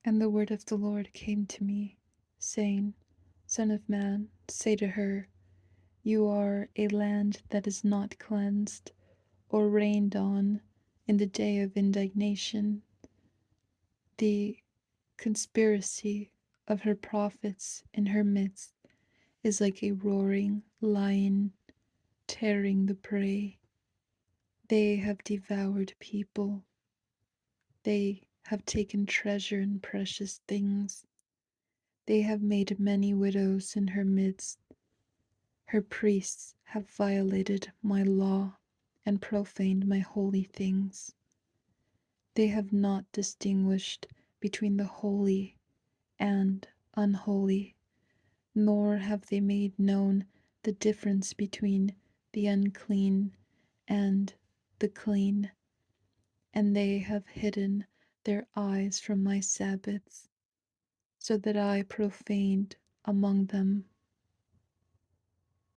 And the word of the Lord came to me, saying, Son of man, say to her, You are a land that is not cleansed or rained on in the day of indignation. The conspiracy of her prophets in her midst is like a roaring lion tearing the prey. They have devoured people. They have taken treasure and precious things. They have made many widows in her midst. Her priests have violated my law and profaned my holy things. They have not distinguished between the holy and unholy, nor have they made known the difference between the unclean and the clean, and they have hidden their eyes from my Sabbaths, so that I profaned among them